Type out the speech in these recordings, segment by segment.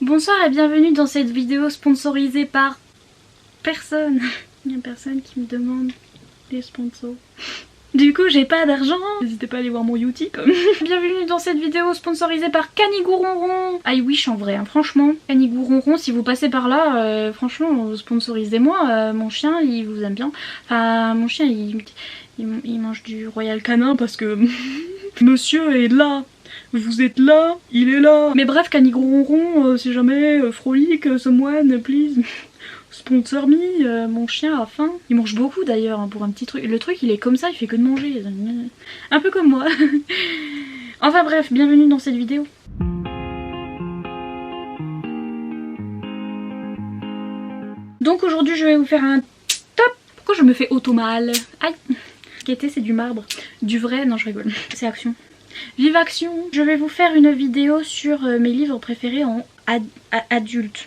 Bonsoir et bienvenue dans cette vidéo sponsorisée par personne. Il n'y a personne qui me demande des sponsors. Du coup j'ai pas d'argent, n'hésitez pas à aller voir mon Utip. Bienvenue dans cette vidéo sponsorisée par Canigouronron. I wish en vrai, hein, franchement. Canigouronron, si vous passez par là, franchement sponsorisez-moi. Mon chien il vous aime bien. Enfin mon chien il mange du Royal Canin parce que monsieur est là. Vous êtes là, il est là. Mais bref, Canigouronron, si jamais, frolique, someone, please. Sponsor me, mon chien a faim. Il mange beaucoup d'ailleurs, hein, pour un petit truc. Le truc, il est comme ça, il fait que de manger. Un peu comme moi. Enfin bref, bienvenue dans cette vidéo. Donc aujourd'hui, je vais vous faire un top. Pourquoi je me fais auto mal? Aïe. Gaieté, c'est du marbre. Du vrai, non je rigole. C'est action. Vive action! Je vais vous faire une vidéo sur mes livres préférés en adulte.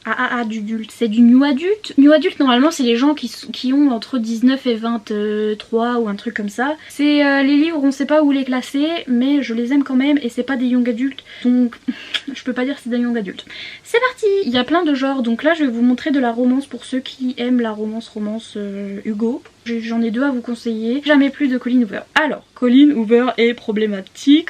Adulte. C'est du new adulte. New adulte normalement c'est les gens qui ont entre 19 et 23 ou un truc comme ça. C'est les livres on sait pas où les classer mais je les aime quand même et c'est pas des young adultes. Donc je peux pas dire que c'est des young adultes. C'est parti! Il y a plein de genres donc là je vais vous montrer de la romance pour ceux qui aiment la romance Hugo. J'en ai deux à vous conseiller. Jamais plus de Colleen Hoover. Alors, Colleen Hoover est problématique.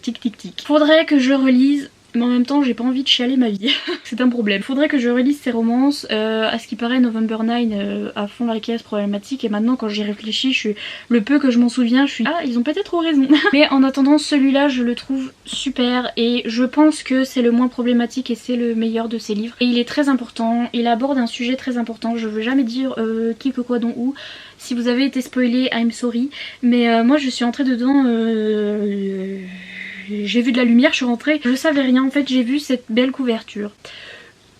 Tic tic tic. Faudrait que je relise. Mais en même temps j'ai pas envie de chialer ma vie. C'est un problème. Faudrait que je relise ces romances. À ce qui paraît November 9 à fond la caisse problématique. Et maintenant quand j'y réfléchis, le peu que je m'en souviens, je suis ah ils ont peut-être raison. Mais en attendant celui-là je le trouve super. Et je pense que c'est le moins problématique et c'est le meilleur de ses livres. Et il est très important. Il aborde un sujet très important. Je veux jamais dire qui que quoi dont où. Si vous avez été spoilé, I'm sorry. Mais moi je suis entrée dedans... j'ai vu de la lumière, je suis rentrée, je savais rien en fait, j'ai vu cette belle couverture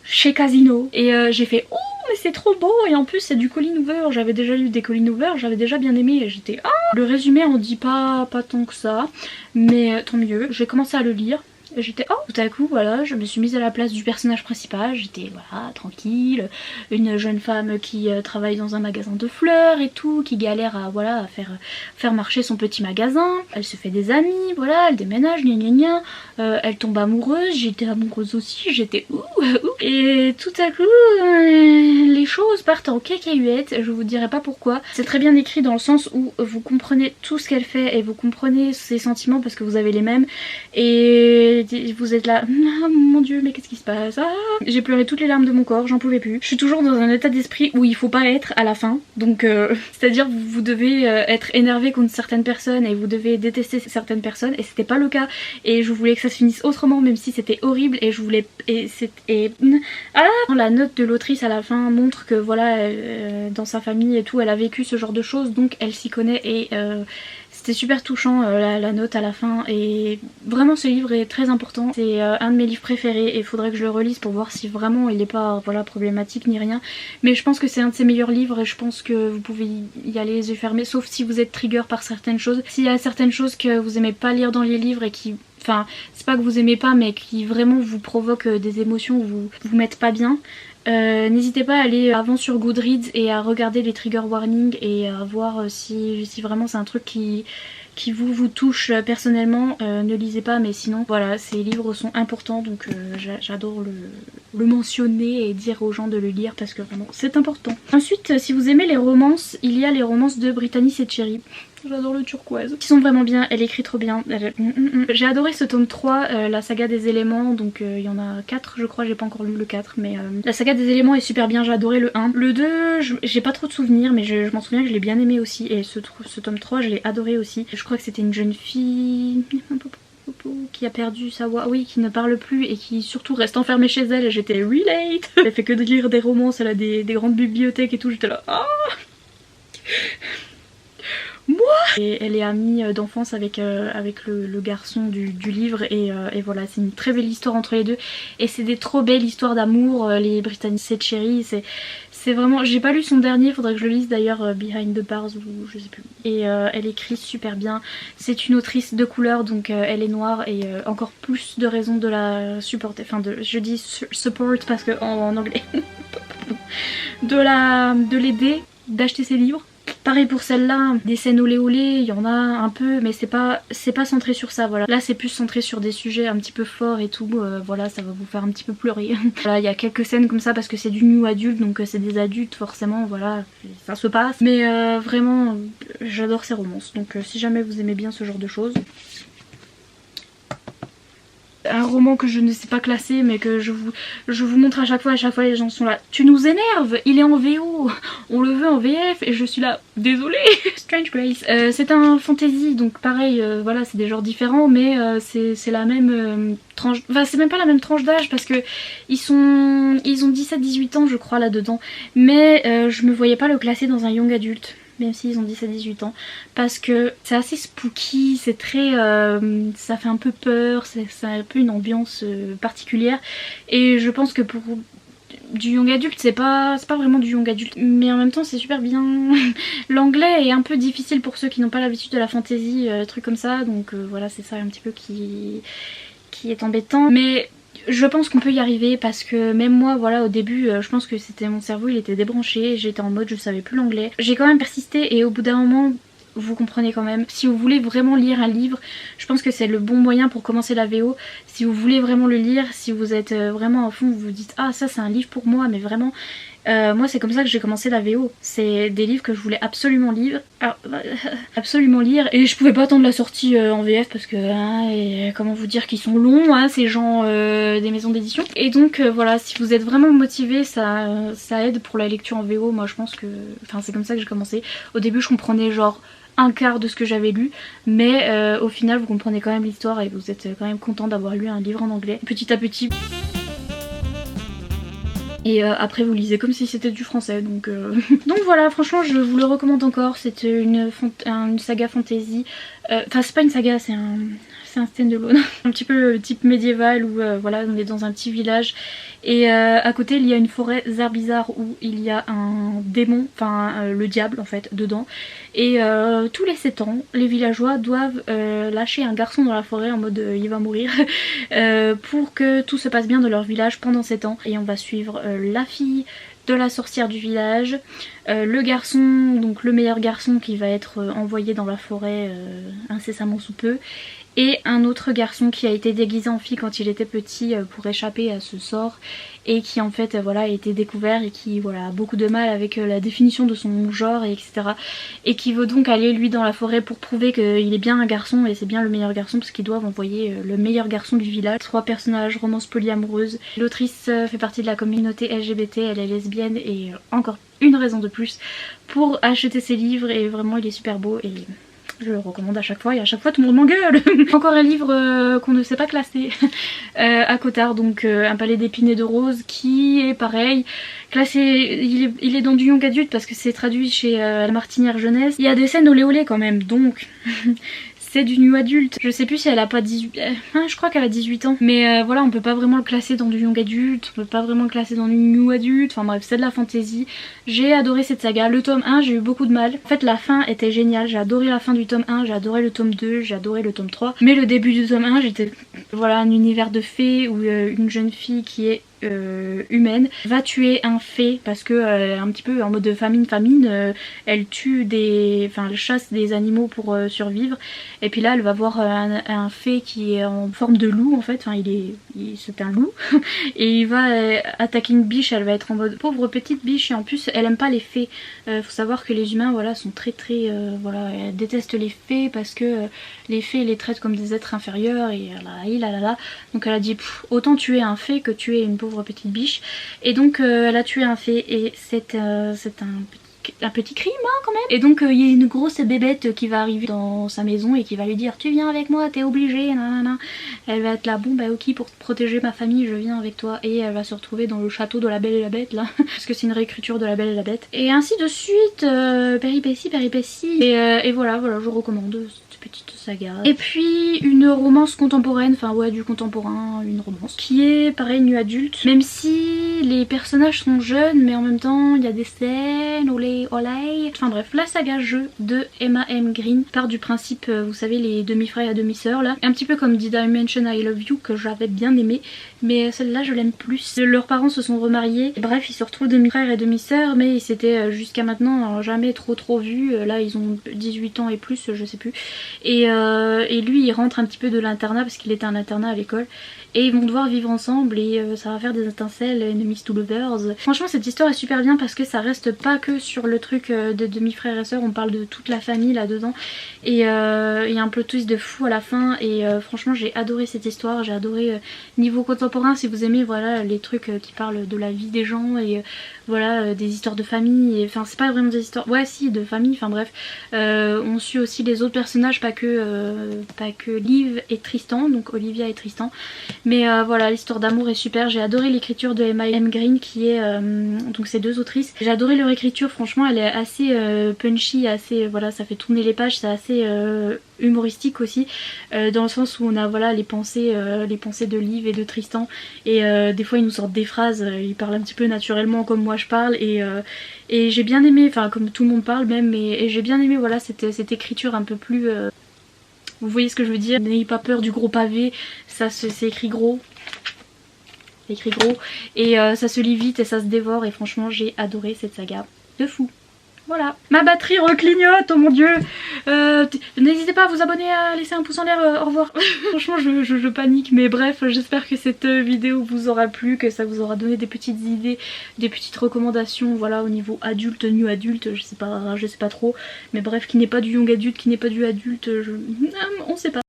chez Casino et j'ai fait oh mais c'est trop beau et en plus c'est du Colleen Hoover, j'avais déjà lu des Colleen Hoover, j'avais déjà bien aimé et j'étais ah. Le résumé on dit pas tant que ça mais tant mieux, j'ai commencé à le lire. J'étais oh tout à coup voilà je me suis mise à la place du personnage principal, j'étais voilà tranquille, une jeune femme qui travaille dans un magasin de fleurs et tout, qui galère à voilà à faire marcher son petit magasin, elle se fait des amis, voilà elle déménage gna gna gna, elle tombe amoureuse, j'étais amoureuse aussi, j'étais et tout à coup les choses partent en cacahuète, je vous dirai pas pourquoi. C'est très bien écrit dans le sens où vous comprenez tout ce qu'elle fait et vous comprenez ses sentiments parce que vous avez les mêmes et vous êtes là, oh, mon dieu mais qu'est-ce qui se passe ah. J'ai pleuré toutes les larmes de mon corps, j'en pouvais plus. Je suis toujours dans un état d'esprit où il faut pas être à la fin. Donc c'est à dire vous devez être énervé contre certaines personnes et vous devez détester certaines personnes et c'était pas le cas. Et je voulais que ça se finisse autrement même si c'était horrible et je voulais... La note de l'autrice à la fin montre que voilà dans sa famille et tout elle a vécu ce genre de choses donc elle s'y connaît et... C'était super touchant la note à la fin et vraiment ce livre est très important. C'est un de mes livres préférés et il faudrait que je le relise pour voir si vraiment il n'est pas voilà, problématique ni rien. Mais je pense que c'est un de ses meilleurs livres et je pense que vous pouvez y aller les yeux fermés sauf si vous êtes trigger par certaines choses. S'il y a certaines choses que vous aimez pas lire dans les livres et qui... Enfin c'est pas que vous aimez pas mais qui vraiment vous provoquent des émotions ou vous mettent pas bien. N'hésitez pas à aller avant sur Goodreads et à regarder les trigger warnings et à voir si vraiment c'est un truc qui vous touche personnellement. Ne lisez pas mais sinon voilà ces livres sont importants donc j'adore le mentionner et dire aux gens de le lire parce que vraiment c'est important. Ensuite si vous aimez les romances, il y a les romances de Brittany Setcheri. J'adore le turquoise. Ils sont vraiment bien, elle écrit trop bien. J'ai adoré ce tome 3, la saga des éléments, donc il y en a 4 je crois, j'ai pas encore lu le 4 mais la saga des éléments est super bien, j'ai adoré le 1. Le 2, j'ai pas trop de souvenirs mais je m'en souviens que je l'ai bien aimé aussi et ce tome 3 je l'ai adoré aussi. Je crois que c'était une jeune fille... qui a perdu sa voix, oui, qui ne parle plus et qui surtout reste enfermée chez elle et j'étais relate. Elle fait que de lire des romances, elle a des grandes bibliothèques et tout, j'étais là ah. Moi et elle est amie d'enfance avec le garçon du livre et voilà c'est une très belle histoire entre les deux et c'est des trop belles histoires d'amour les Brittany Setcheri, c'est vraiment... J'ai pas lu son dernier, faudrait que je le lise d'ailleurs, Behind the Bars ou je sais plus. Et elle écrit super bien, c'est une autrice de couleur donc elle est noire et encore plus de raisons de la supporter, enfin je dis support parce que en anglais, de l'aider, d'acheter ses livres. Pareil pour celle-là, des scènes olé olé, il y en a un peu, mais c'est pas centré sur ça, voilà. Là c'est plus centré sur des sujets un petit peu forts et tout, voilà, ça va vous faire un petit peu pleurer. Voilà, il y a quelques scènes comme ça parce que c'est du new adulte, donc c'est des adultes forcément, voilà, ça se passe. Mais vraiment, j'adore ces romances, donc si jamais vous aimez bien ce genre de choses. Un roman que je ne sais pas classer mais que je vous montre à chaque fois les gens sont là. Tu nous énerves, il est en VO, on le veut en VF et je suis là, désolée. Strange Grace. C'est un fantasy donc pareil, voilà c'est des genres différents mais c'est la même tranche, enfin c'est même pas la même tranche d'âge parce que ils ont 17-18 ans je crois là dedans mais je me voyais pas le classer dans un young adulte. Même s'ils ont 10 à 18 ans, parce que c'est assez spooky, c'est très... ça fait un peu peur, c'est un peu une ambiance particulière, et je pense que pour du young adulte, c'est pas vraiment du young adulte, mais en même temps c'est super bien. L'anglais est un peu difficile pour ceux qui n'ont pas l'habitude de la fantasy, trucs comme ça, donc voilà c'est ça un petit peu qui est embêtant, mais... Je pense qu'on peut y arriver parce que même moi voilà au début je pense que c'était mon cerveau il était débranché, j'étais en mode je savais plus l'anglais. J'ai quand même persisté et au bout d'un moment vous comprenez quand même. Si vous voulez vraiment lire un livre, je pense que c'est le bon moyen pour commencer la VO. Si vous voulez vraiment le lire, si vous êtes vraiment à fond, vous vous dites ah ça c'est un livre pour moi mais vraiment... moi c'est comme ça que j'ai commencé la VO, c'est des livres que je voulais absolument lire, et je pouvais pas attendre la sortie en VF parce que et comment vous dire qu'ils sont longs ces gens des maisons d'édition, et donc voilà si vous êtes vraiment motivé ça aide pour la lecture en VO. Moi je pense que, enfin c'est comme ça que j'ai commencé. Au début je comprenais genre un quart de ce que j'avais lu mais au final vous comprenez quand même l'histoire et vous êtes quand même content d'avoir lu un livre en anglais petit à petit. Et après vous lisez comme si c'était du français donc donc voilà franchement je vous le recommande encore. C'est une saga fantasy, enfin c'est pas une saga c'est un stand-alone un petit peu type médiéval où voilà on est dans un petit village et à côté il y a une forêt bizarre où il y a un démon, enfin le diable en fait dedans, et tous les 7 ans les villageois doivent lâcher un garçon dans la forêt en mode il va mourir pour que tout se passe bien dans leur village pendant 7 ans, et on va suivre la fille de la sorcière du village, le garçon, donc le meilleur garçon qui va être envoyé dans la forêt incessamment sous peu, et un autre garçon qui a été déguisé en fille quand il était petit pour échapper à ce sort et qui en fait voilà a été découvert et qui voilà a beaucoup de mal avec la définition de son genre et etc. Et qui veut donc aller lui dans la forêt pour prouver qu'il est bien un garçon et c'est bien le meilleur garçon parce qu'ils doivent envoyer le meilleur garçon du village. 3 personnages, romance polyamoreuse. L'autrice fait partie de la communauté LGBT, elle est lesbienne et encore une raison de plus pour acheter ses livres, et vraiment il est super beau et... je le recommande à chaque fois et à chaque fois tout le monde m'engueule. Encore un livre qu'on ne sait pas classer à Cotard, donc Un palais d'épines et de roses qui est pareil classé, il est dans du young adulte parce que c'est traduit chez La Martinière Jeunesse. Il y a des scènes olé olé quand même donc c'est du new adulte. Je sais plus si elle a pas 18... je crois qu'elle a 18 ans. Mais voilà, on peut pas vraiment le classer dans du young adulte, on peut pas vraiment le classer dans du new adulte. Enfin bref, c'est de la fantasy. J'ai adoré cette saga. Le tome 1, j'ai eu beaucoup de mal. En fait, la fin était géniale. J'ai adoré la fin du tome 1, j'ai adoré le tome 2, j'ai adoré le tome 3. Mais le début du tome 1, j'étais... Voilà, un univers de fées où une jeune fille qui est humaine va tuer un fée parce que un petit peu en mode famine, elle tue des... enfin elle chasse des animaux pour survivre, et puis là elle va voir un fée qui est en forme de loup en fait, enfin c'est un loup et il va attaquer une biche, elle va être en mode pauvre petite biche, et en plus elle aime pas les fées. Faut savoir que les humains voilà sont très voilà, elle déteste les fées parce que les fées les traitent comme des êtres inférieurs et là. Donc elle a dit autant tuer un fée que tuer une pauvre petite biche, et donc elle a tué un fée et c'est un petit crime quand même. Et donc il y a une grosse bébête qui va arriver dans sa maison et qui va lui dire tu viens avec moi, t'es obligée, nanana. Elle va être là, bon bah ok, pour protéger ma famille je viens avec toi, et elle va se retrouver dans le château de la Belle et la Bête là parce que c'est une réécriture de la Belle et la Bête, et ainsi de suite, péripéties et voilà je recommande. petite saga. Et puis une romance contemporaine, enfin ouais du contemporain, une romance, qui est pareil nu adulte, même si les personnages sont jeunes mais en même temps il y a des scènes, olé olé. Enfin bref, la saga jeu de Emma M. Green part du principe, vous savez les demi-frères et demi-sœurs là, un petit peu comme Did I Mention I Love You que j'avais bien aimé, mais celle-là je l'aime plus. Leurs parents se sont remariés, bref ils se retrouvent demi-frères et demi-sœurs mais ils s'étaient jusqu'à maintenant jamais trop vus, là ils ont 18 ans et plus je sais plus, et lui il rentre un petit peu de l'internat parce qu'il était un internat à l'école et ils vont devoir vivre ensemble et ça va faire des étincelles, enemies to lovers. Franchement cette histoire est super bien parce que ça reste pas que sur le truc de demi-frères et sœurs, on parle de toute la famille là dedans et il y a un plot twist de fou à la fin et franchement j'ai adoré cette histoire, j'ai adoré niveau contemporain si vous aimez voilà les trucs qui parlent de la vie des gens et voilà des histoires de famille, enfin c'est pas vraiment des histoires, ouais si de famille, enfin bref on suit aussi les autres personnages, pas que Liv et Tristan, donc Olivia et Tristan, mais voilà l'histoire d'amour est super. J'ai adoré l'écriture de Emma M. Green qui est donc ces deux autrices, j'ai adoré leur écriture, franchement elle est assez punchy, assez voilà ça fait tourner les pages, c'est assez humoristique aussi dans le sens où on a voilà les pensées de Liv et de Tristan et des fois ils nous sortent des phrases, ils parlent un petit peu naturellement comme moi je parle et j'ai bien aimé, enfin comme tout le monde parle même, et j'ai bien aimé voilà cette écriture un peu plus vous voyez ce que je veux dire, n'ayez pas peur du gros pavé, ça c'est écrit gros, c'est écrit gros et ça se lit vite et ça se dévore et franchement j'ai adoré cette saga de fou. Voilà, ma batterie reclignote, oh mon dieu. N'hésitez pas à vous abonner, à laisser un pouce en l'air, au revoir. Franchement je panique, mais bref, j'espère que cette vidéo vous aura plu, que ça vous aura donné des petites idées, des petites recommandations, voilà, au niveau adulte, new adulte, je sais pas trop, mais bref, qui n'est pas du young adulte, qui n'est pas du adulte, on sait pas.